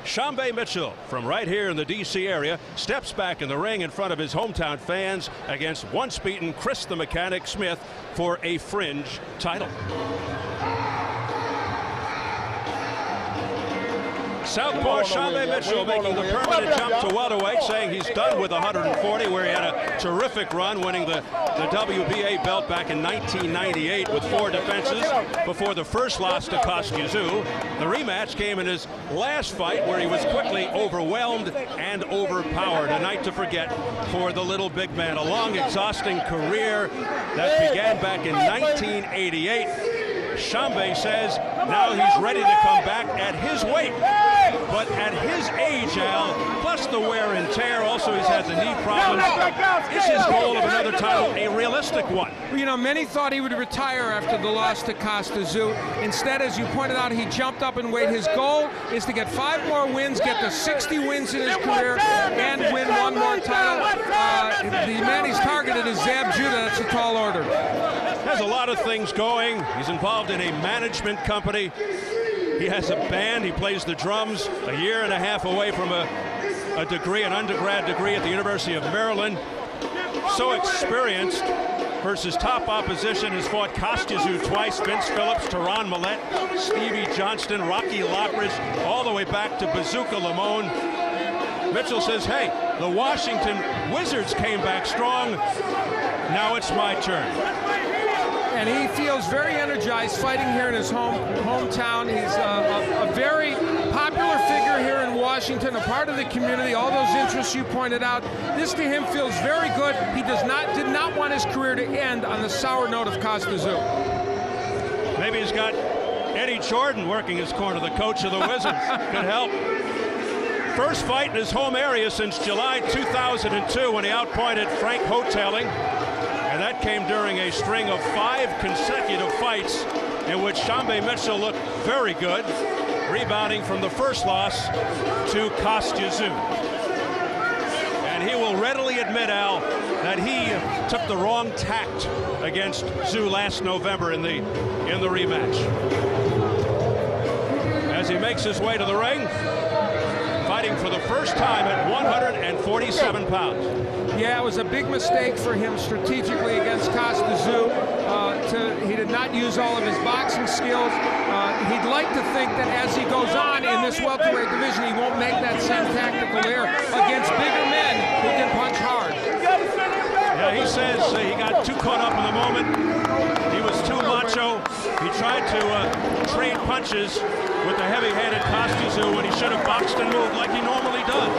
Sharmba Mitchell from right here in the D.C. area steps back in the ring in front of his hometown fans against once beaten Chris the Mechanic Smith for a fringe title. Southpaw Sharmba Mitchell making the permanent jump to welterweight, saying he's done with 140, where he had a terrific run, winning the WBA belt back in 1998 with 4 defenses before the first loss to Kostya Tszyu. The rematch came in his last fight, where he was quickly overwhelmed and overpowered. A night to forget for the little big man. A long, exhausting career that began back in 1988. Sharmba says now he's ready to come back at his weight. But at his age, Al, plus the wear and tear, also he's had the knee problems. Is his goal of another title a realistic one? You know, many thought he would retire after the loss to Kostya Tszyu. Instead, as you pointed out, he jumped up in weight. His goal is to get 5 more wins, get to 60 wins in his career, and win 1 more title. The man he's targeted is Zab Judah. That's a tall order. Has a lot of things going. He's involved in a management company. He has a band. He plays the drums. A year and a half away from a degree, an undergrad degree at the University of Maryland. So experienced versus top opposition. Has fought Kostya Tszyu twice, Vince Phillips, Teron Millette, Stevie Johnston, Rocky Lockridge, all the way back to Bazooka Lamone. Mitchell says, hey, the Washington Wizards came back strong. Now it's my turn. And he feels very energized fighting here in his hometown. He's a very popular figure here in Washington, a part of the community, all those interests you pointed out. This to him feels very good. He did not want his career to end on the sour note of Kostya Tszyu. Maybe he's got Eddie Jordan working his corner, the coach of the Wizards. Could help. First fight in his home area since July 2002 when he outpointed Frank Hoteling. And that came during a string of 5 consecutive fights in which Sharmba Mitchell looked very good, rebounding from the first loss to Kostya Tszyu. And he will readily admit, Al, that he took the wrong tact against Tszyu last November in the rematch. As he makes his way to the ring, fighting for the first time at 147 pounds. Yeah, it was a big mistake for him strategically against Kostya Tszyu. He did not use all of his boxing skills. He'd like to think that as he goes on in this welterweight division, he won't make that same tactical error against bigger men who can punch hard. Yeah, he says he got too caught up in the moment. He was too macho. He tried to trade punches with the heavy-handed Kostya Tszyu when he should have boxed and moved like he normally does.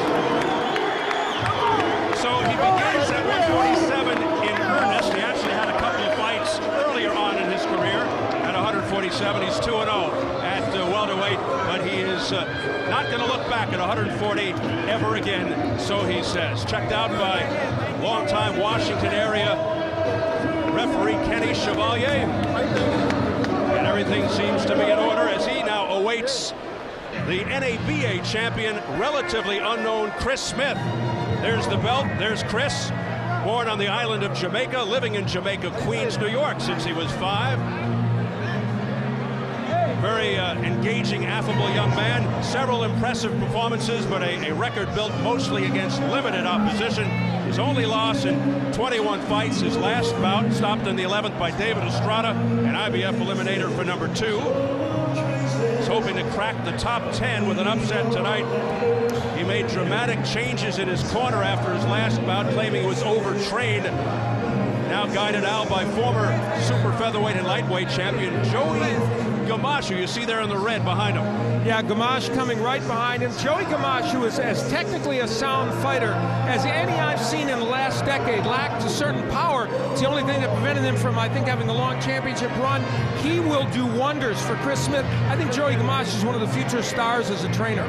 So he begins at 147 in earnest. He actually had a couple of fights earlier on in his career at 147. He's 2-0 at welterweight, but he is not going to look back at 140 ever again, so he says. Checked out by longtime Washington area referee Kenny Chevalier. And everything seems to be in order as he now awaits the NABA champion, relatively unknown Chris Smith. There's the belt, there's Chris, born on the island of Jamaica, living in Jamaica, Queens, New York since he was 5. Very engaging, affable young man. Several impressive performances, but a record built mostly against limited opposition. His only loss in 21 fights, his last bout, stopped in the 11th by David Estrada, an IBF eliminator for number 2. He's hoping to crack the top 10 with an upset tonight. He made dramatic changes in his corner after his last bout, claiming he was overtrained. Now guided out by former super featherweight and lightweight champion Joey Gamache, who you see there in the red behind him. Yeah, Gamache coming right behind him. Joey Gamache, who is as technically a sound fighter as any I've seen in the last decade, lacked a certain power. It's the only thing that prevented him from, I think, having a long championship run. He will do wonders for Chris Smith. I think Joey Gamache is one of the future stars as a trainer.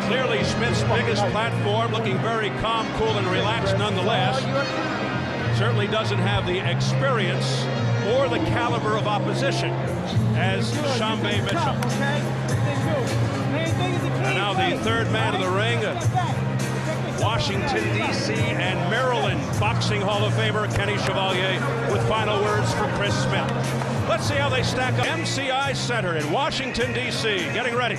Clearly Smith's biggest platform, looking very calm, cool, and relaxed nonetheless. Certainly doesn't have the experience or the caliber of opposition as Sharmba Mitchell. And now the third man of the ring, Washington, D.C. and Maryland Boxing Hall of Famer Kenny Chevalier with final words for Chris Smith. Let's see how they stack up. MCI Center in Washington, D.C. getting ready.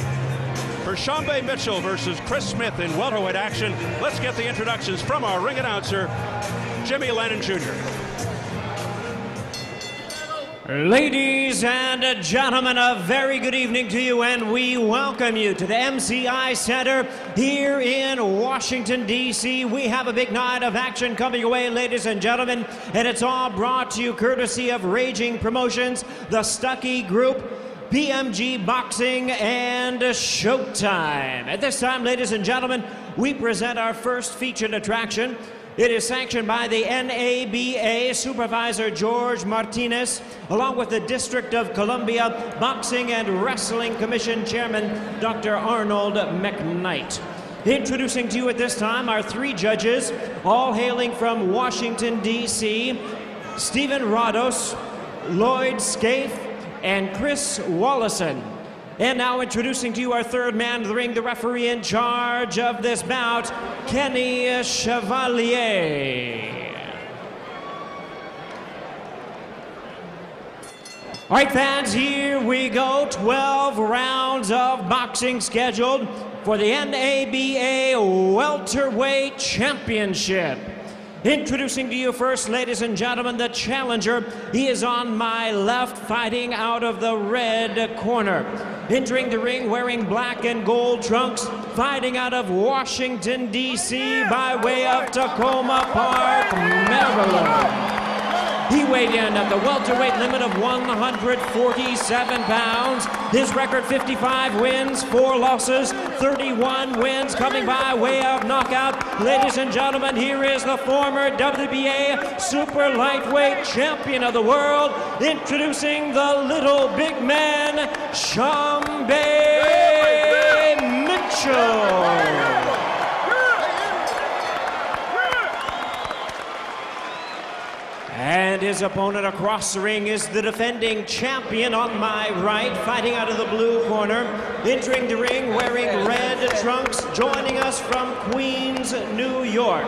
for Sharmba Mitchell versus Chris Smith in welterweight action. Let's get the introductions from our ring announcer, Jimmy Lennon Jr. Ladies and gentlemen, a very good evening to you, and we welcome you to the MCI Center here in Washington, D.C. We have a big night of action coming away, ladies and gentlemen, and it's all brought to you courtesy of Raging Promotions, the Stuckey Group, PMG Boxing, and Showtime. At this time, ladies and gentlemen, we present our first featured attraction. It is sanctioned by the NABA Supervisor George Martinez, along with the District of Columbia Boxing and Wrestling Commission Chairman Dr. Arnold McKnight. Introducing to you at this time our three judges, all hailing from Washington, D.C., Stephen Rados, Lloyd Scaife, and Chris Wallison. And now introducing to you our third man of the ring, the referee in charge of this bout, Kenny Chevalier. All right, fans, here we go. 12 rounds of boxing scheduled for the NABA Welterweight Championship. Introducing to you first, ladies and gentlemen, the challenger. He is on my left, fighting out of the red corner. Entering the ring wearing black and gold trunks, fighting out of Washington, D.C. by way of Tacoma Park, Maryland. He weighed in at the welterweight limit of 147 pounds. His record, 55 wins, 4 losses, 31 wins, coming by way of knockout. Ladies and gentlemen, here is the former WBA super lightweight champion of the world, introducing the little big man, Sharmba Mitchell. And his opponent across the ring is the defending champion on my right, fighting out of the blue corner. Entering the ring wearing red trunks, joining us from Queens, New York.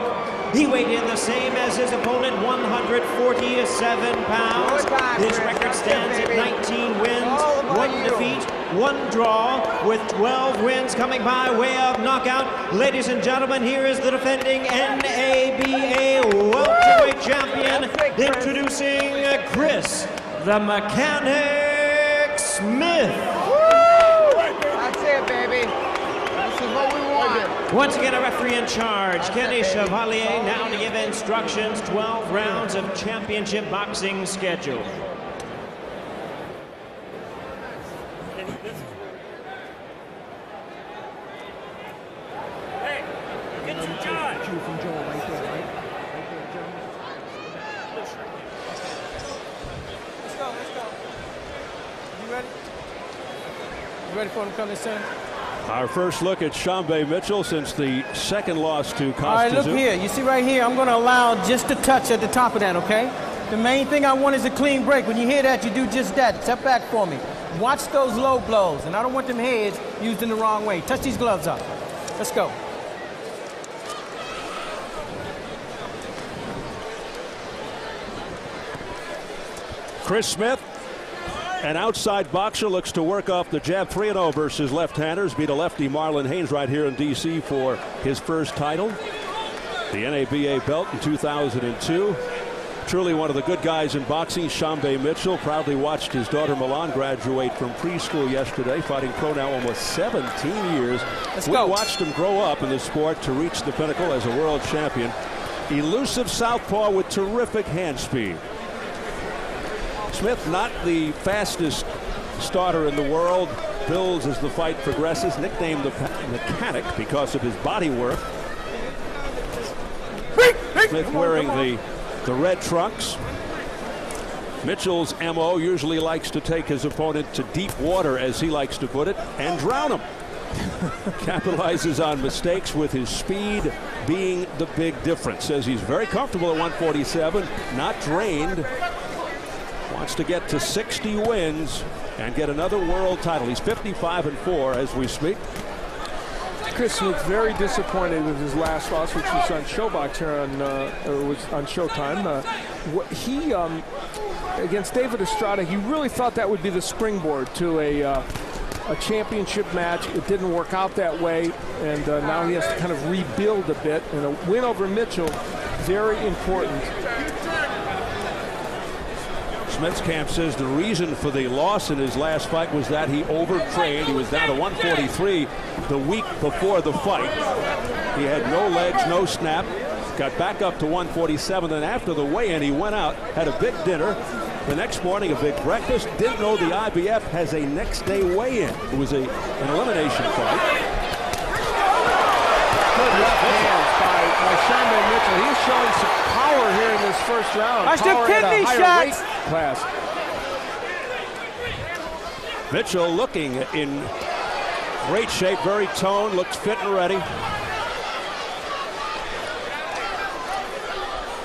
He weighed in the same as his opponent, 147 pounds. His record stands at 19 wins, 1 defeat, 1 draw, with 12 wins coming by way of knockout. Ladies and gentlemen, here is the defending NABA welterweight champion, introducing Chris the Mechanic Smith. That's it, baby. This is what we want. Once again, a referee in charge, Kenny Chevalier, now to give instructions. 12 rounds of championship boxing schedule. Ready for him to come this in? Our first look at Sharmba Mitchell since the second loss to Costa. All right, look here. You see right here, I'm going to allow just a touch at the top of that, okay? The main thing I want is a clean break. When you hear that, you do just that. Step back for me. Watch those low blows, and I don't want them heads used in the wrong way. Touch these gloves up. Let's go. Chris Smith, an outside boxer, looks to work off the jab. 3-0 versus left-handers. Beat a lefty, Marlon Haynes, right here in D.C. for his first title, the NABA belt in 2002. Truly one of the good guys in boxing, Sharmba Mitchell. Proudly watched his daughter Milan graduate from preschool yesterday, fighting pro now almost 17 years. We watched him grow up in the sport to reach the pinnacle as a world champion. Elusive southpaw with terrific hand speed. Smith, not the fastest starter in the world, builds as the fight progresses, nicknamed the Mechanic because of his body work. Smith wearing the red trunks. Mitchell's MO usually likes to take his opponent to deep water, as he likes to put it, and drown him. Capitalizes on mistakes, with his speed being the big difference. Says he's very comfortable at 147, not drained. Wants to get to 60 wins and get another world title. He's 55-4 as we speak. Chris Smith very disappointed with his last loss, which was on Showbox here was on Showtime. Against David Estrada, he really thought that would be the springboard to a a championship match. It didn't work out that way, and now he has to kind of rebuild a bit. And a win over Mitchell, very important. Smith's camp says the reason for the loss in his last fight was that he overtrained. He was down to 143 the week before the fight. He had no legs, no snap. Got back up to 147, and after the weigh-in, he went out, had a big dinner. The next morning, a big breakfast. Didn't know the IBF has a next-day weigh-in. It was an elimination fight. Good left hands by Sharmba Mitchell. He's showing some power here in this first round. Watch the kidney shots. Class. Mitchell looking in great shape, very toned, looks fit and ready.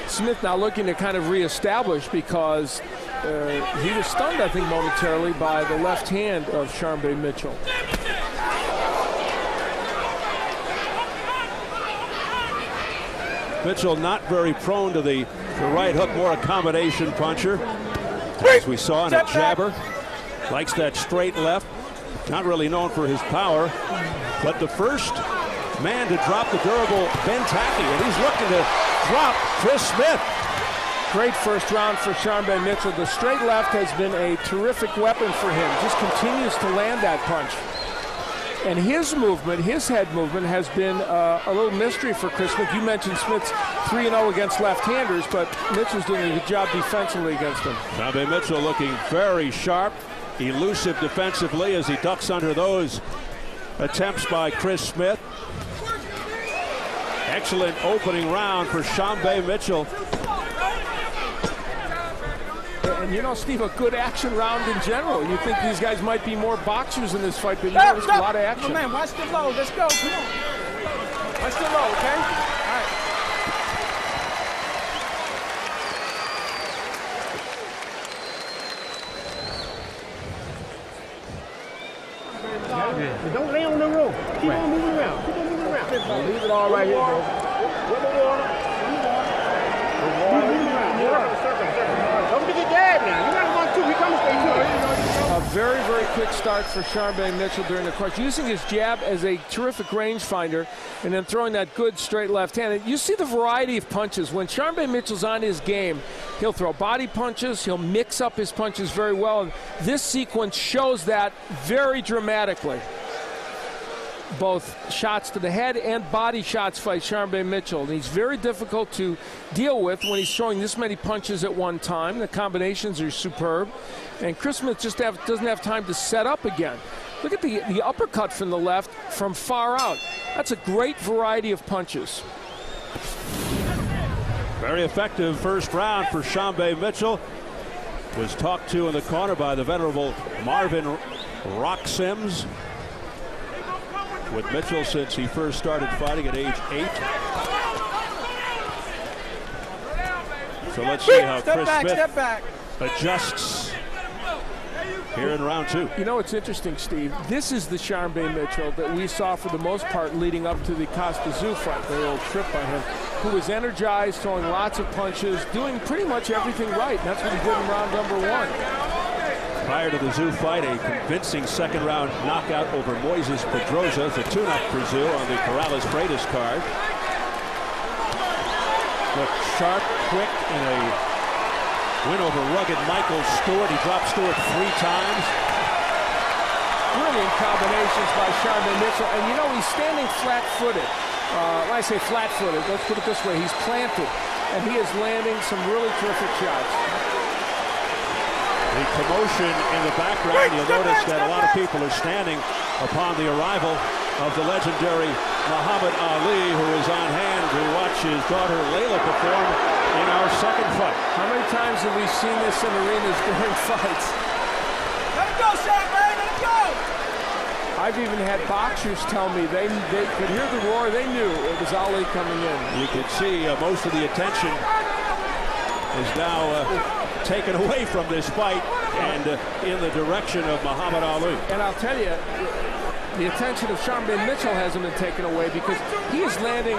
Smith now looking to kind of reestablish because he was stunned, I think, momentarily by the left hand of Sharmba Mitchell. Mitchell not very prone to the right hook, more a combination puncher, as we saw in a jabber. Likes that straight left. Not really known for his power, but the first man to drop the durable Bentaki, and he's looking to drop Chris Smith. Great first round for Sharmba Mitchell. The straight left has been a terrific weapon for him. Just continues to land that punch. And his movement, his head movement, has been a little mystery for Chris Smith. You mentioned Smith's 3-0 against left-handers, but Mitchell's doing a good job defensively against him. Sharmba Mitchell looking very sharp, elusive defensively as he ducks under those attempts by Chris Smith. Excellent opening round for Sharmba Mitchell. And you know, Steve, a good action round in general. You think these guys might be more boxers in this fight, but you know, there's a lot of action. Oh, man, watch the low. Let's go. Come on. Watch the low, okay? All right. Yeah. Don't lay on the rope. Keep on moving around. Keep on moving around. Leave it all right here, bro. Rubber water. Keep moving around. Don't get your jab now. You got 1-2. He comes to you. A very, very quick start for Sharmba Mitchell during the course, using his jab as a terrific rangefinder and then throwing that good straight left hand. And you see the variety of punches. When Sharmba Mitchell's on his game, he'll throw body punches, he'll mix up his punches very well. And this sequence shows that very dramatically. Both shots to the head and body shots by Sharmba Mitchell. And he's very difficult to deal with when he's throwing this many punches at one time. The combinations are superb. And Chris Smith just doesn't have time to set up again. Look at the uppercut from the left from far out. That's a great variety of punches. Very effective first round for Sharmba Mitchell. Was talked to in the corner by the venerable Marvin Rock Sims. With Mitchell since he first started fighting at age 8. So let's see how Chris Smith adjusts here in round 2. You know, it's interesting, Steve. This is the Sharmba Mitchell that we saw for the most part leading up to the Costa Tszyu fight, the old trip by him, who was energized, throwing lots of punches, doing pretty much everything right. And that's what he did in round number 1. Prior to the Tszyu fight, a convincing second-round knockout over Moises Pedrosa, the tune-up for Tszyu on the Corrales Freitas card. Look sharp, quick, in a win over rugged Michael Stewart. He dropped Stewart 3 times. Brilliant combinations by Sharmba Mitchell, and you know he's standing flat-footed. When I say flat-footed, let's put it this way: he's planted, and he is landing some really terrific shots. The commotion in the background, you'll notice that a lot of people are standing upon the arrival of the legendary Muhammad Ali, who is on hand to watch his daughter Layla perform in our second fight. How many times have we seen this in arenas during fights? Let it go, Sharmba, let it go! I've even had boxers tell me they could hear the roar, they knew it was Ali coming in. You can see most of the attention is now taken away from this fight and in the direction of Muhammad Ali. And I'll tell you, the attention of Sharmba Mitchell hasn't been taken away because he is landing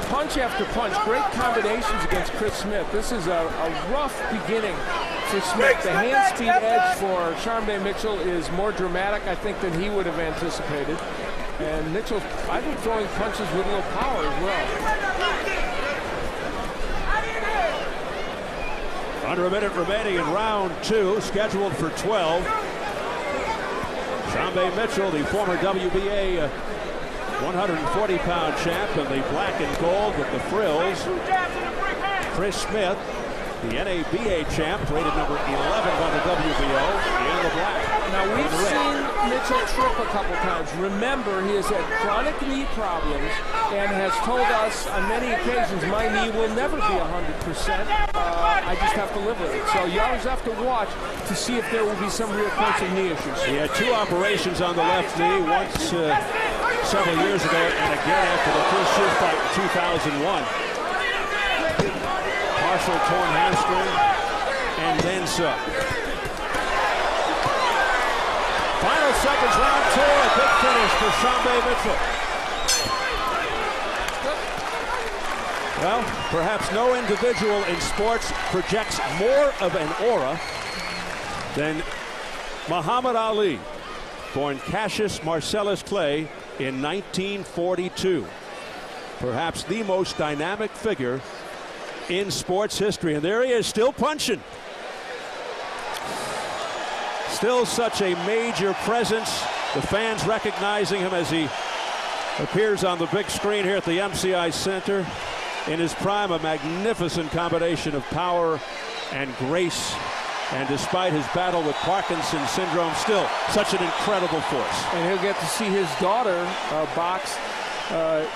punch after punch, great combinations against Chris Smith. This is a rough beginning for Smith. The hand speed edge for Sharmba Mitchell is more dramatic, I think, than he would have anticipated. And Mitchell, I think, throwing punches with a little power as well. Under a minute remaining in round 2, scheduled for 12. Sharmba Mitchell, the former WBA 140-pound champ in the black and gold with the frills. Chris Smith, the NABA champ, rated number 11 by the WBO, in the black. Now, we've seen Mitchell trip a couple times. Remember, he has had chronic knee problems and has told us on many occasions, my knee will never be 100%. I just have to live with it. So you always have to watch to see if there will be some real points of knee issues. He had 2 operations on the left knee, once several years ago and again after the first shoot fight in 2001. Partial torn hamstring and then some. Final seconds, round 2, a big finish for Sharmba Mitchell. Well, perhaps no individual in sports projects more of an aura than Muhammad Ali, born Cassius Marcellus Clay in 1942. Perhaps the most dynamic figure in sports history. And there he is, still punching. Still such a major presence. The fans recognizing him as he appears on the big screen here at the MCI Center. In his prime, a magnificent combination of power and grace. And despite his battle with Parkinson's syndrome, still such an incredible force. And he'll get to see his daughter box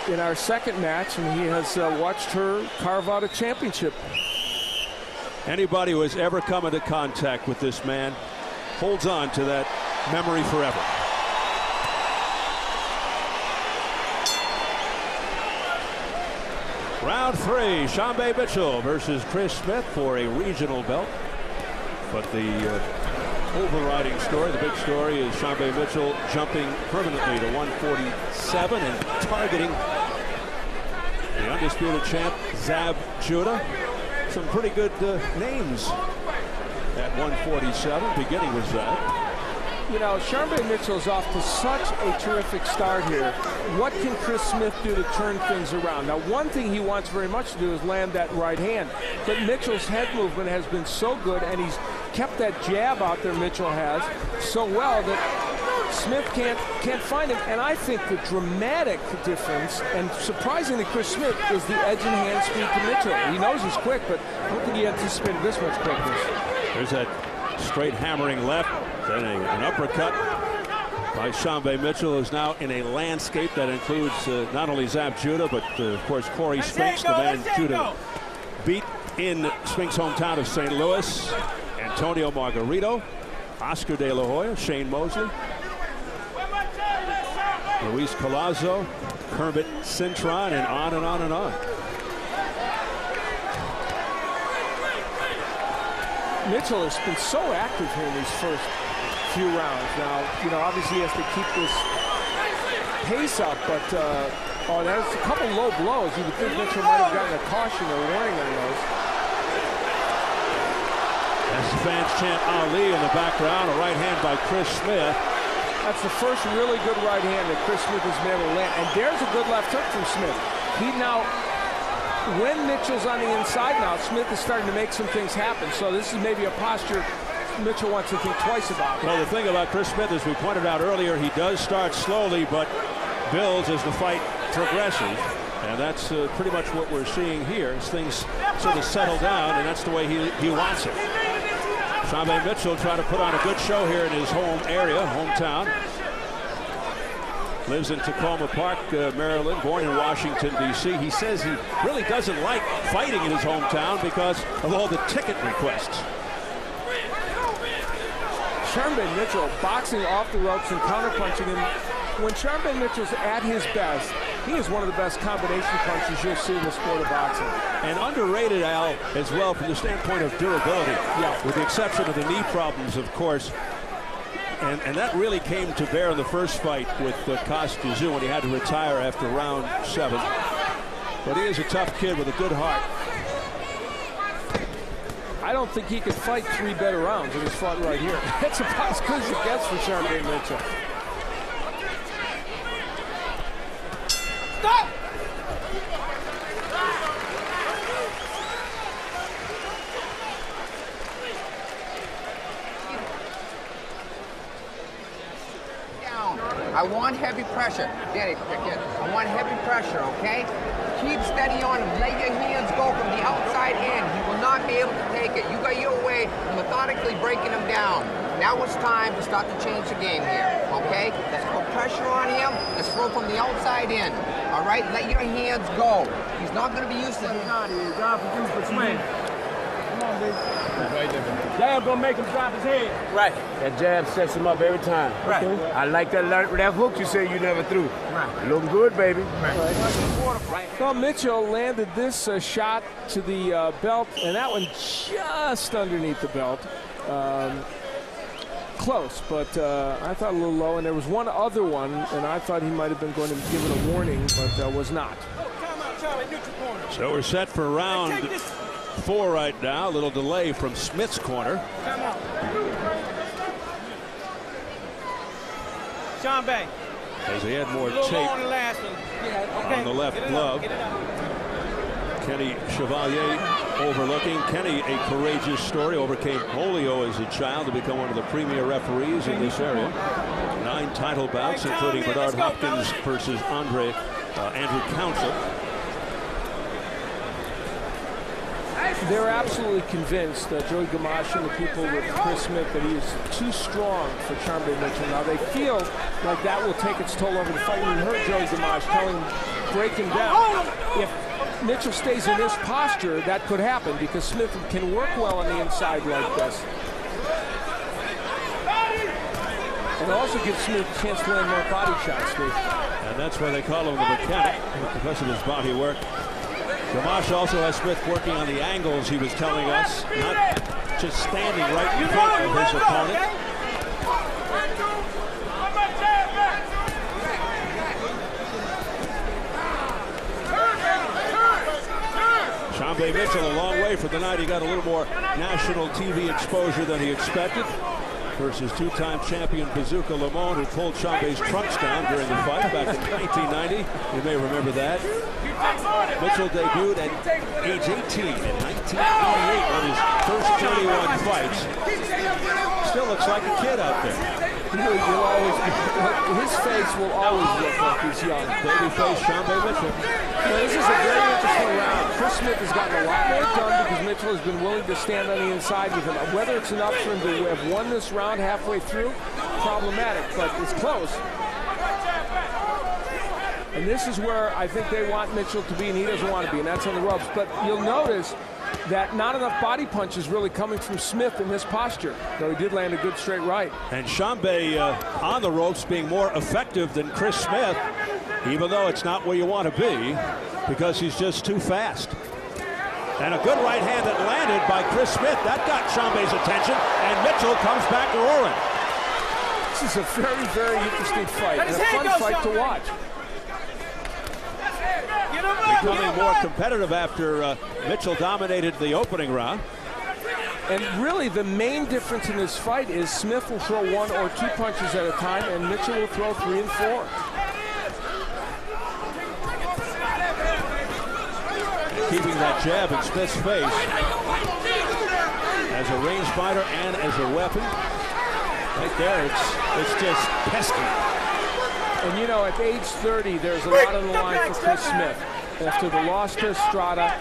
in our second match, and he has watched her carve out a championship. Anybody who has ever come into contact with this man holds on to that memory forever. Round 3, Sharmba Mitchell versus Chris Smith for a regional belt. But the overriding story, the big story, is Sharmba Mitchell jumping permanently to 147 and targeting the undisputed champ, Zab Judah. Some pretty good names at 147, beginning with Zab. You know, Sharmba Mitchell's off to such a terrific start here. What can Chris Smith do to turn things around? Now, one thing he wants very much to do is land that right hand. But Mitchell's head movement has been so good, and he's kept that jab out there, Mitchell has, so well that Smith can't find him. And I think the dramatic difference, and surprisingly Chris Smith, is the edge and hand speed to Mitchell. He knows he's quick, but I don't think he anticipated this much quickness. There's that straight hammering left, then an uppercut by Sharmba Mitchell, who's now in a landscape that includes not only Zab Judah, but of course Corey Spinks, the man Judah beat in Spinks' hometown of St. Louis. Antonio Margarito, Oscar De La Hoya, Shane Mosley, Luis Collazo, Kermit Cintron, and on and on and on. Mitchell has been so active here in these first few rounds. Now, you know, obviously he has to keep this pace up, but there's a couple low blows. You would think Mitchell might have gotten a caution or warning on those. As the fans chant Ali in the background, a right hand by Chris Smith. That's the first really good right hand that Chris Smith has been able to land. And there's a good left hook from Smith. He now, when Mitchell's on the inside now, Smith is starting to make some things happen. So this is maybe a posture Mitchell wants to think twice about. Well, the thing about Chris Smith, as we pointed out earlier, he does start slowly, but builds as the fight progresses. And that's pretty much what we're seeing here as things sort of settle down, and that's the way he wants it. Sharmba Mitchell trying to put on a good show here in his home area, hometown. Lives in Tacoma Park, Maryland, born in Washington, D.C. He says he really doesn't like fighting in his hometown because of all the ticket requests. Sharmba Mitchell boxing off the ropes and counterpunching him. When Sharmba Mitchell's at his best, he is one of the best combination punchers you'll see in the sport of boxing. And underrated, Al, as well from the standpoint of durability. Yeah. With the exception of the knee problems, of course. And that really came to bear in the first fight with Costa when he had to retire after round 7. But he is a tough kid with a good heart. I don't think he could fight 3 better rounds than he's fought right here. That's about as good as it gets for Sharmba Mitchell. Stop! I want heavy pressure. Get it. I want heavy pressure, okay? Keep steady on him. Let your hands go from the outside in. He will not be able to take it. You got your way of methodically breaking him down. Now it's time to start to change the game here, okay? Let's put pressure on him. Let's throw from the outside in. All right? Let your hands go. He's not going to be used to it. Job for you for swing. Come on, baby. Jab gonna make him drop his head. Right. That jab sets him up every time. Right. Okay. I like that hook you say you never threw. Right. Looking good, baby. Right. Well, Mitchell landed this shot to the belt, and that one just underneath the belt. Close, but I thought a little low, and there was one other one, and I thought he might have been going to give it a warning, but was not. So we're set for round 4 right now. A little delay from Smith's corner. Sharmba. As he had more tape on the last one. on the left glove. Kenny Chevalier overlooking. Kenny, a courageous story, overcame polio as a child to become one of the premier referees in this area. 9 title bouts, including Bernard Hopkins versus Andrew Council. They're absolutely convinced that Joey Gamache and the people with Chris Smith that he is too strong for Sharmba Mitchell. Now they feel like that will take its toll over the fight. We heard Joey Gamache telling him, break him down. If Mitchell stays in this posture, that could happen because Smith can work well on the inside like this. And also gives Smith a chance to land more body shots, Steve. And that's why they call him the mechanic, because of his body work. Gamache also has Smith working on the angles, he was telling us, not just standing right in front of his opponent. Sharmba Mitchell a long way for the night. He got a little more national TV exposure than he expected versus 2-time champion Bazooka Lamone, who pulled Shamba's trunks down during the fight back in 1990. You may remember that. Mitchell debuted at age 18 in 1988 on his first 31 fights. Still looks like a kid out there. He'll always be, his face will always look like he's young. Babyface Sharmba Mitchell. Now, this is a very interesting round. Chris Smith has gotten a lot more done because Mitchell has been willing to stand on the inside with him. Whether it's enough for him to have won this round halfway through, problematic, but it's close. And this is where I think they want Mitchell to be, and he doesn't want to be, and that's on the ropes. But you'll notice that not enough body punches really coming from Smith in this posture, though he did land a good straight right. And Sharmba on the ropes being more effective than Chris Smith, even though it's not where you want to be, because he's just too fast. And a good right hand that landed by Chris Smith, that got Shamba's attention, and Mitchell comes back roaring. This is a very, very interesting fight, and a fun fight to watch. Becoming more competitive after Mitchell dominated the opening round. And really the main difference in this fight is Smith will throw 1 or 2 punches at a time, and Mitchell will throw 3 and 4. Keeping that jab in Smith's face as a rangefighter and as a weapon. Right there, it's just pesky. And you know, at age 30, there's a lot on the line for Chris Smith. After the loss to Estrada,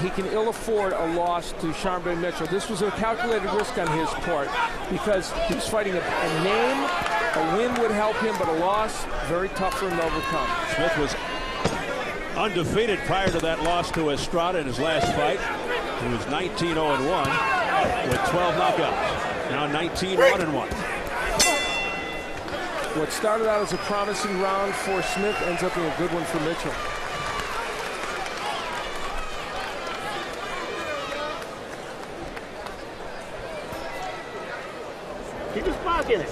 he can ill afford a loss to Sharmba Mitchell. This was a calculated risk on his part because he was fighting a name. A win would help him, but a loss, very tough for him to overcome. Smith was undefeated prior to that loss to Estrada in his last fight. He was 19-0-1 with 12 knockouts. Now 19-1-1. What started out as a promising round for Smith ends up being a good one for Mitchell. Keep his pocket.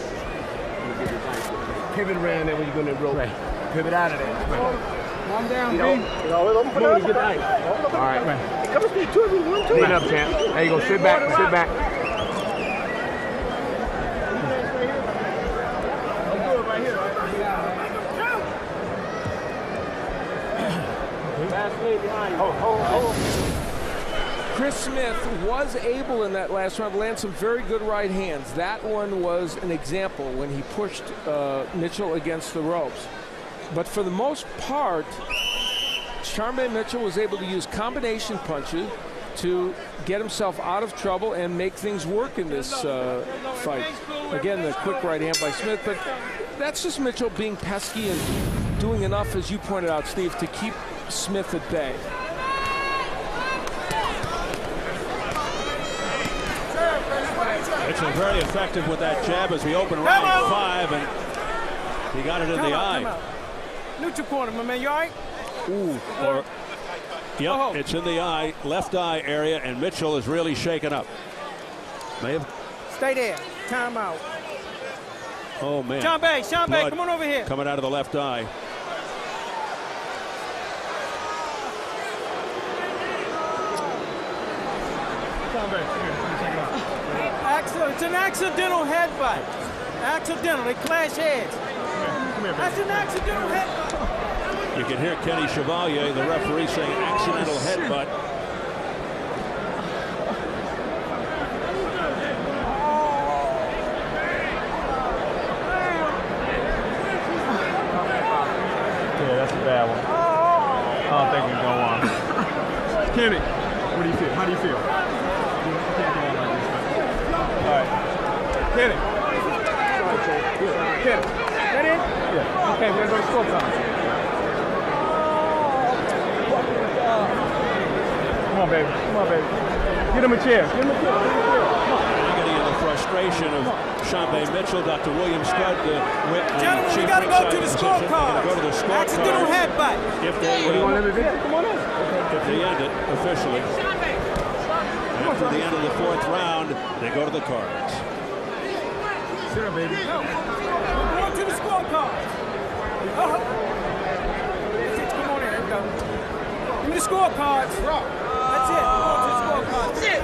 Pivot around there when you're going to roll. Right. Pivot out of there. Right. Calm down, All right, man. Come and speak 2 of you, 1, 2. Clean up, champ. There you go. Sit back. Sit back. Chris Smith was able in that last round to land some very good right hands. That one was an example when he pushed Mitchell against the ropes. But for the most part, Sharmba Mitchell was able to use combination punches to get himself out of trouble and make things work in this fight. Again, the quick right hand by Smith, but that's just Mitchell being pesky and doing enough, as you pointed out, Steve, to keep Smith at bay. Mitchell very effective with that jab as we open round 5, and he got it in the eye. Neutral corner, my man, you all right? Ooh, yep, it's in the eye, left eye area, and Mitchell is really shaken up. May have. Stay there. Time out. Oh, man. Sharmba, come on over here. Coming out of the left eye. It's an accidental headbutt. Accidental. They clash heads. That's an accidental headbutt. You can hear Kenny Chevalier, the referee, saying accidental headbutt. Yeah, that's a bad one. I don't think we can go on. Kenny, what do you feel? How do you feel? All right. Kenny. Kenny. That in? Yeah. Okay, we're going to score time. Come on, baby. Come on, baby. Get him a chair. Get him a chair. Agony and the frustration of Sharmba Mitchell, Dr. William Scott, the gentlemen, we got to go to the scorecard. Go to the scorecard. Accidental headbutt. If they, Come on in. if they end it officially, after the end of the 4th round, they go to the cards. Sit down, baby. No. We're going to the scorecard. Come on in. Here we go. Give me the scorecards. That's it. We're going to the scorecards. That's it.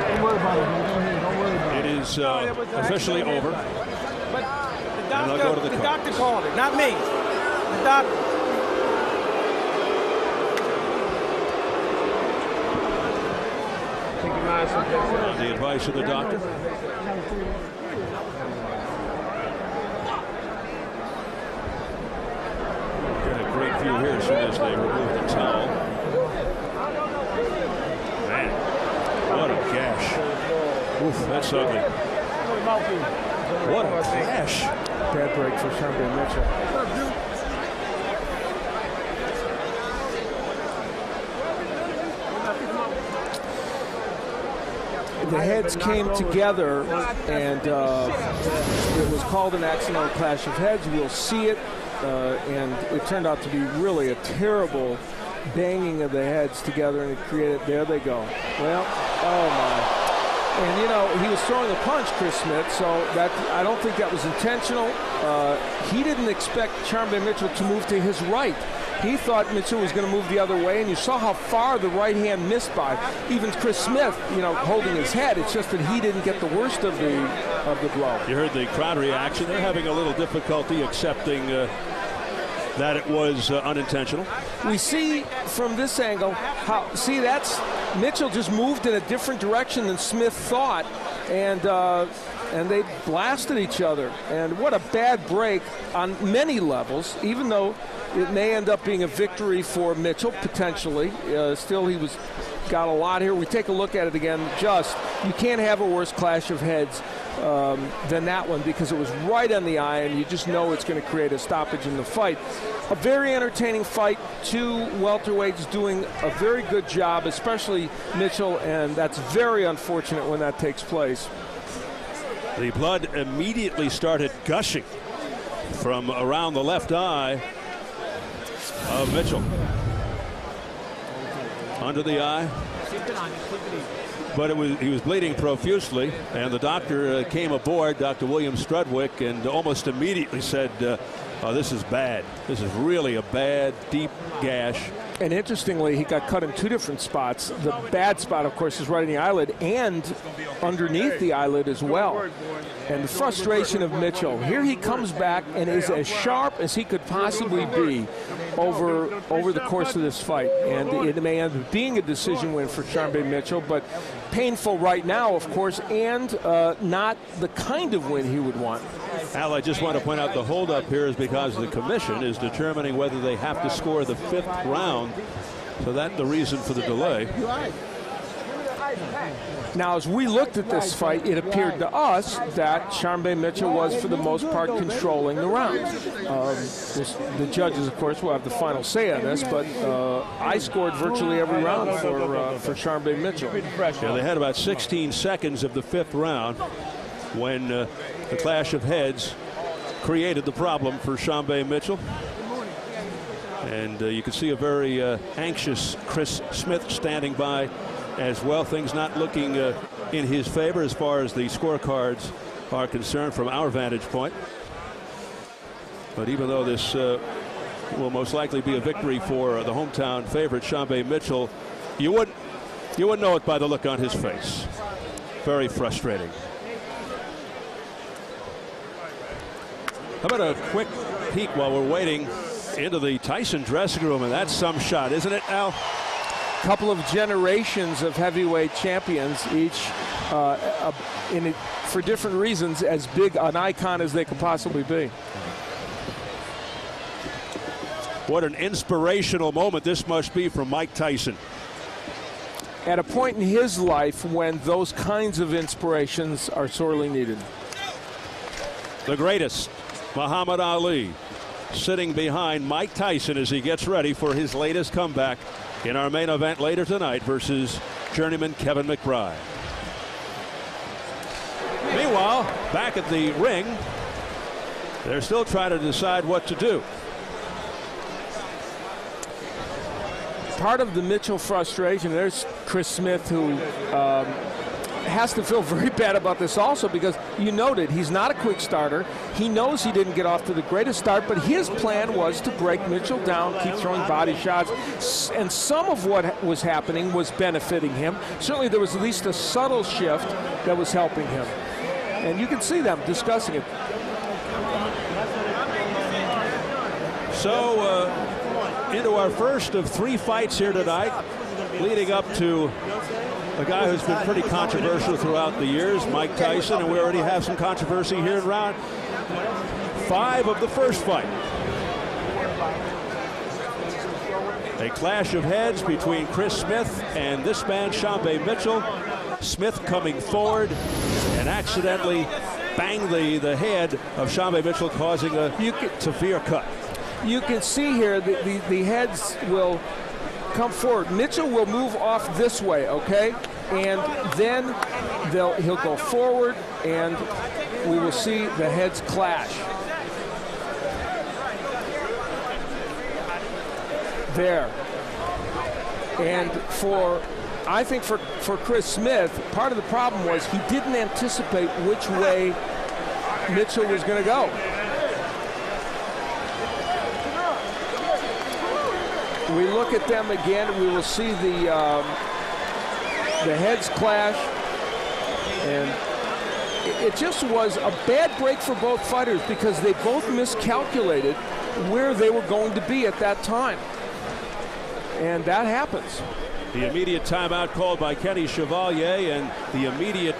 Don't worry about it, man. Go ahead. Don't worry about It is officially over. But the doctor called it, not me. The doctor. The advice of the doctor. Get a great view here as soon as they remove the towel. Man, what a gash. Oof, that's ugly. What a gash. Bad break for Sharmba Mitchell. The heads came together, and it was called an accidental clash of heads. We'll see it, and it turned out to be really a terrible banging of the heads together, and it created, there they go. Well, oh my. And, you know, he was throwing a punch, Chris Smith, so that I don't think that was intentional. He didn't expect Sharmba Mitchell to move to his right. He thought Mitchell was going to move the other way, and you saw how far the right hand missed by. Even Chris Smith, you know, holding his head. It's just that he didn't get the worst of the blow. You heard the crowd reaction. They're having a little difficulty accepting that it was unintentional. We see from this angle how, see, that's Mitchell just moved in a different direction than Smith thought, and they blasted each other. And what a bad break on many levels, even though it may end up being a victory for Mitchell, potentially. Still, he got a lot here. We take a look at it again. Just, you can't have a worse clash of heads than that one, because it was right on the eye, and you just know it's going to create a stoppage in the fight. A very entertaining fight. Two welterweights doing a very good job, especially Mitchell, and that's very unfortunate when that takes place. The blood immediately started gushing from around the left eye of Mitchell. Under the eye. but he was bleeding profusely, and the doctor came aboard, Dr. William Strudwick, and almost immediately said, oh, this is bad. This is really a bad, deep gash. And interestingly, he got cut in 2 different spots. The bad spot, of course, is right in the eyelid and underneath the eyelid as well. And the frustration of Mitchell. Here he comes back and is as sharp as he could possibly be over the course of this fight. And it may end up being a decision win for Sharmba Mitchell, but painful right now, of course, and not the kind of win he would want. Al, I just want to point out the holdup here is because the commission is determining whether they have to score the 5th round. So that's the reason for the delay. Now, as we looked at this fight, it appeared to us that Sharmba Mitchell was, for the most part, controlling the round. The judges, of course, will have the final say on this, but I scored virtually every round for Sharmba Mitchell. Yeah, they had about 16 seconds of the 5th round when the clash of heads created the problem for Sharmba Mitchell. And you can see a very anxious Chris Smith standing by as well. Things not looking in his favor as far as the scorecards are concerned from our vantage point. But even though this will most likely be a victory for the hometown favorite, Sharmba Mitchell, you wouldn't know it by the look on his face. Very frustrating. How about a quick peek while we're waiting into the Tyson dressing room? And that's some shot, isn't it, Al? Couple of generations of heavyweight champions, each for different reasons as big an icon as they could possibly be. What an inspirational moment this must be from Mike Tyson. At a point in his life when those kinds of inspirations are sorely needed. The greatest, Muhammad Ali, sitting behind Mike Tyson as he gets ready for his latest comeback in our main event later tonight versus journeyman Kevin McBride. Meanwhile, back at the ring, they're still trying to decide what to do. Part of the Mitchell frustration, there's Chris Smith, who has to feel very bad about this also, because you noted he's not a quick starter. He knows he didn't get off to the greatest start, but his plan was to break Mitchell down, keep throwing body shots, and some of what was happening was benefiting him. Certainly there was at least a subtle shift that was helping him. And you can see them discussing it. So into our first of 3 fights here tonight, leading up to a guy who's been pretty controversial throughout the years, Mike Tyson, and we already have some controversy here in round 5 of the first fight. A clash of heads between Chris Smith and this man, Sharmba Mitchell. Smith coming forward and accidentally banged the head of Sharmba Mitchell, causing a severe cut. You can see here the heads will come forward. Mitchell will move off this way, okay? And then he'll go forward, and we will see the heads clash. There. And I think for Chris Smith, part of the problem was he didn't anticipate which way Mitchell was going to go. We look at them again, we will see the heads clash, and it just was a bad break for both fighters because they both miscalculated where they were going to be at that time, and that happens. The immediate timeout called by Kenny Chevalier, and the immediate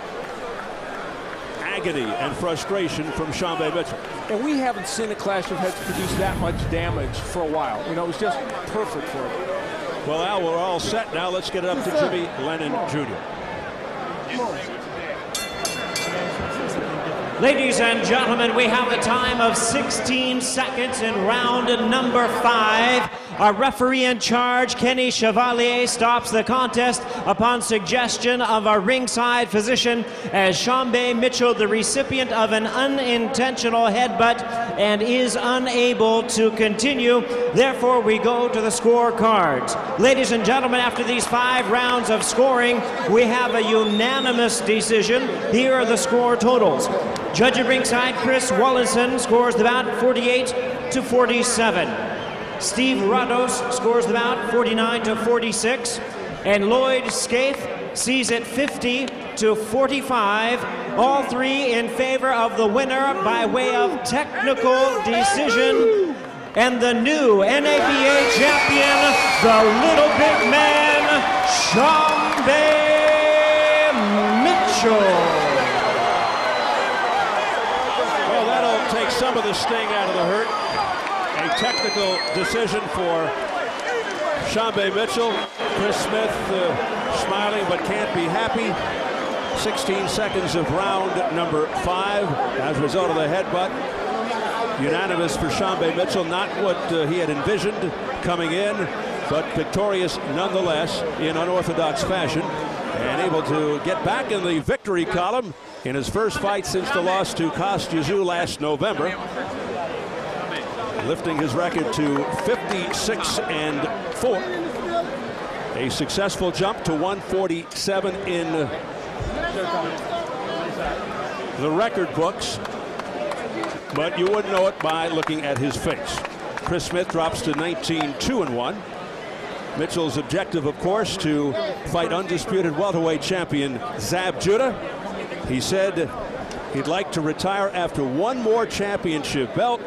agony and frustration from Sharmba Mitchell. And we haven't seen a clash of heads produce that much damage for a while. You know, it was just perfect for it. Well, Al, we're all set now. Let's get it up to Jimmy Lennon Jr. Ladies and gentlemen, we have a time of 16 seconds in round number 5 Our referee in charge, Kenny Chevalier, stops the contest upon suggestion of our ringside physician as Sharmba Mitchell, the recipient of an unintentional headbutt, and is unable to continue. Therefore, we go to the scorecards. Ladies and gentlemen, after these 5 rounds of scoring, we have a unanimous decision. Here are the score totals. Judge at ringside, Chris Wallinson, scores the bout 48-47. Steve Rados scores the bout 49-46. And Lloyd Scaife sees it 50-45. All 3 in favor of the winner by way of technical decision. And the new NABA champion, the little big man, Sharmba Mitchell. Well, that'll take some of the sting out of the hurt. A technical decision for Sharmba Mitchell. Chris Smith smiling but can't be happy. 16 seconds of round number 5 as a result of the headbutt. Unanimous for Sharmba Mitchell, not what he had envisioned coming in, but victorious nonetheless in unorthodox fashion and able to get back in the victory column in his first fight since the loss to Kostya last November, lifting his record to 56-4. A successful jump to 147 in the record books, but you wouldn't know it by looking at his face. Chris Smith drops to 19-2-1. Mitchell's objective, of course, to fight undisputed welterweight champion Zab Judah. He said he'd like to retire after 1 more championship belt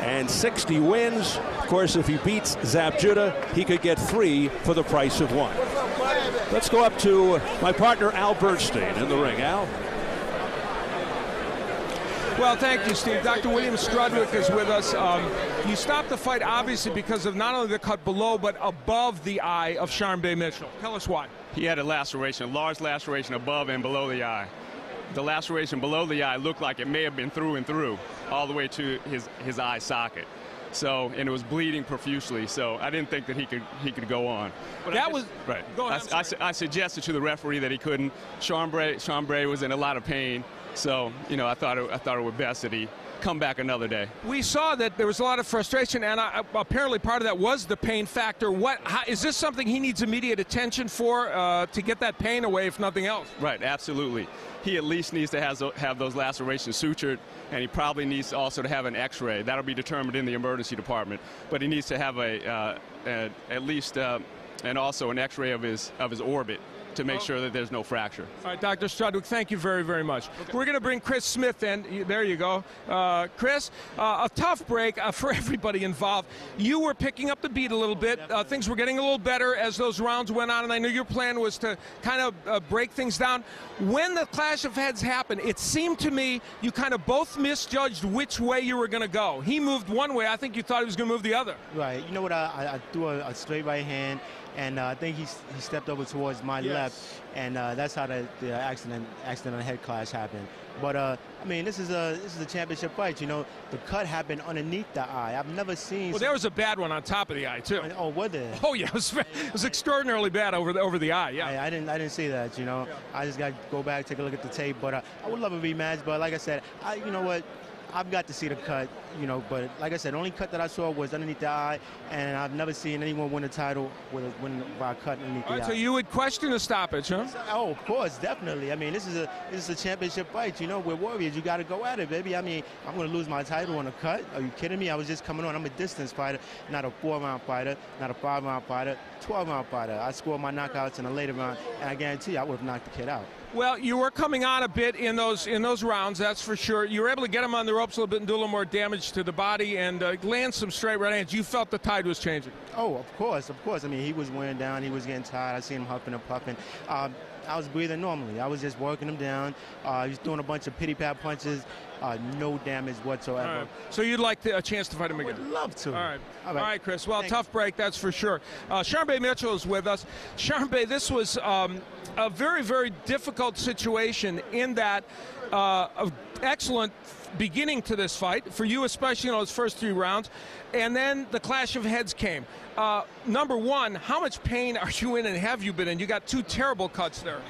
and 60 wins. Of course, if he beats Zab Judah, he could get 3 for the price of 1. Let's go up to my partner Al Bernstein in the ring. Al. Well, thank you, Steve. Dr. William Strudwick is with us. You stopped the fight, obviously, because of not only the cut below, but above the eye of Sharmba Mitchell. Tell us why. He had a laceration, a large laceration above and below the eye. The laceration below the eye looked like it may have been through and through, all the way to his eye socket. So, and it was bleeding profusely. So I didn't think that he could go on. But that was right. Go ahead, I suggested to the referee that he couldn't. Sharmba was in a lot of pain. So, you know, I thought it would best that he come back another day. We saw that there was a lot of frustration, and apparently part of that was the pain factor. Is this something he needs immediate attention for to get that pain away, if nothing else? Right, absolutely. He at least needs to have those lacerations sutured, and he probably needs also to have an X-ray. That'll be determined in the emergency department. But he needs to have at least and also an X-ray of his orbit to make sure that there's no fracture. All right, Dr. Strudwick, thank you very, very much. Okay. We're going to bring Chris Smith in. There you go. Chris, a tough break for everybody involved. You were picking up the beat a little bit. Things were getting a little better as those rounds went on, and I know your plan was to kind of break things down. When the clash of heads happened, it seemed to me you kind of both misjudged which way you were going to go. He moved one way. I think you thought he was going to move the other. Right. You know what? I threw a straight right hand. And I think he stepped over towards my left, and that's how the accidental head clash happened. But I mean, this is a championship fight. You know, the cut happened underneath the eye. I've never seen. Well, there was a bad one on top of the eye too. Oh, was there? Oh yeah, it was extraordinarily bad over the eye. Yeah. I didn't see that. You know, I just got to go back, take a look at the tape. But I would love a rematch. But like I said, you know what? I've got to see the cut, you know, but like I said, the only cut that I saw was underneath the eye, and I've never seen anyone win a title by a cut underneath the eye. So you would question a stoppage, huh? Oh, of course, definitely. I mean, this is a championship fight, you know. We're warriors. You got to go at it, baby. I mean, I'm going to lose my title on a cut. Are you kidding me? I was just coming on. I'm a distance fighter, not a 4-round fighter, not a 5-round fighter, 12-round fighter. I scored my knockouts in a later round, and I guarantee you I would have knocked the kid out. Well, you were coming on a bit in those rounds, that's for sure. You were able to get him on the ropes a little bit and do a little more damage to the body and land some straight right hands. You felt the tide was changing. Oh, of course. I mean, he was wearing down. He was getting tired. I seen him huffing and puffing. I was breathing normally. I was just working him down. He was doing a bunch of pity-pat punches. No damage whatsoever. Right. So you'd like a chance to fight him again? I would love to. All right, Chris. Well, tough break, that's for sure. Sharmba Mitchell is with us. Sharmba, this was a very, very difficult situation in that excellent beginning to this fight for you, especially in those first 3 rounds, and then the clash of heads came. Number one, how much pain are you in and have you been in? You got 2 terrible cuts there.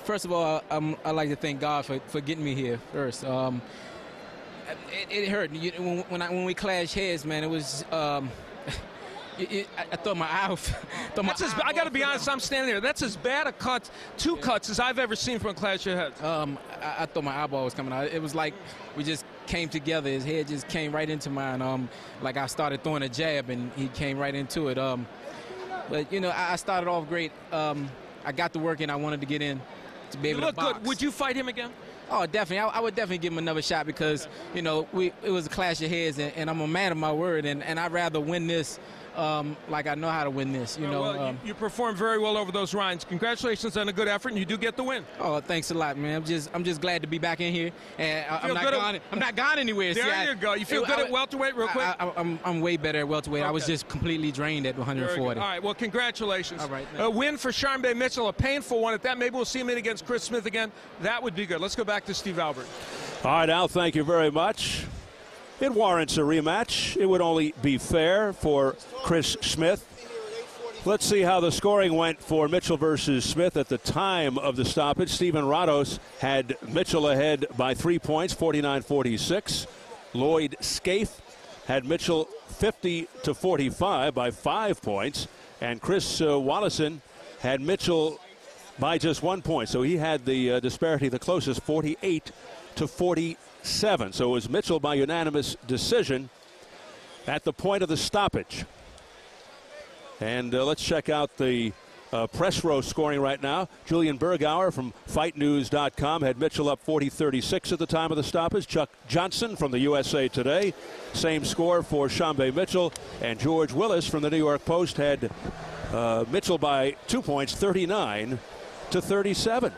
First of all, I'd like to thank God for getting me here first. It hurt when we clashed heads, man. It was. I thought my eye. I got to be honest. I'm standing there. That's as bad a cut, 2 cuts, as I've ever seen from a clash of heads. I thought my eyeball was coming out. It was like we just came together. His head just came right into mine. Like I started throwing a jab, and he came right into it. But you know, I started off great. I got to work, and I wanted to get in to be able to box. You look good. Would you fight him again? Oh, definitely. I would definitely give him another shot because, you know, it was a clash of heads, and I'm a man of my word, and I'd rather win this like I know how to win this, you know. Well, you performed very well over those rounds. Congratulations on a good effort, and you do get the win. Oh, thanks a lot, man. I'm just glad to be back in here, and I'm not gone anywhere. There you go. You feel good at welterweight, real quick? I'm way better at welterweight. Okay. I was just completely drained at 140. All right. Well, congratulations. All right. A win for Sharmba Mitchell, a painful one at that. Maybe we'll see him in against Chris Smith again. That would be good. Let's go back to Steve Albert. All right, Al, thank you very much. It warrants a rematch. It would only be fair for Chris Smith. Let's see how the scoring went for Mitchell versus Smith at the time of the stoppage. Steven Rados had Mitchell ahead by 3 points, 49-46. Lloyd Scaife had Mitchell 50-45 by 5 points. And Chris Wallison had Mitchell by just 1 point. So he had the disparity the closest, 48-47. So it was Mitchell by unanimous decision at the point of the stoppage. And let's check out the press row scoring right now. Julian Bergauer from FightNews.com had Mitchell up 40-36 at the time of the stoppage. Chuck Johnson from the USA Today, same score for Sharmba Mitchell. And George Willis from the New York Post had Mitchell by 2 points, 39-37.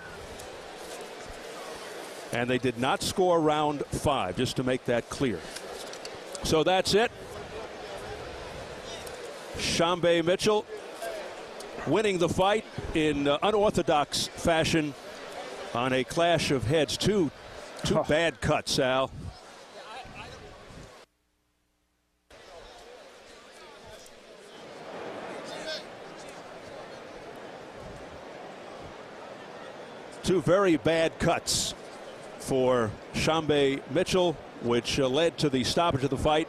And they did not score round 5, just to make that clear. So that's it. Sharmba Mitchell winning the fight in unorthodox fashion on a clash of heads. Two bad cuts, Al. Two very bad cuts for Sharmba Mitchell, which led to the stoppage of the fight,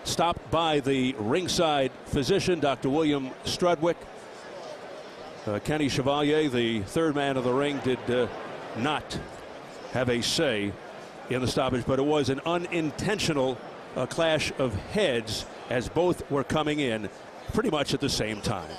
stopped by the ringside physician, Dr. William Strudwick. Kenny Chevalier, the third man of the ring, did not have a say in the stoppage, but it was an unintentional clash of heads as both were coming in pretty much at the same time.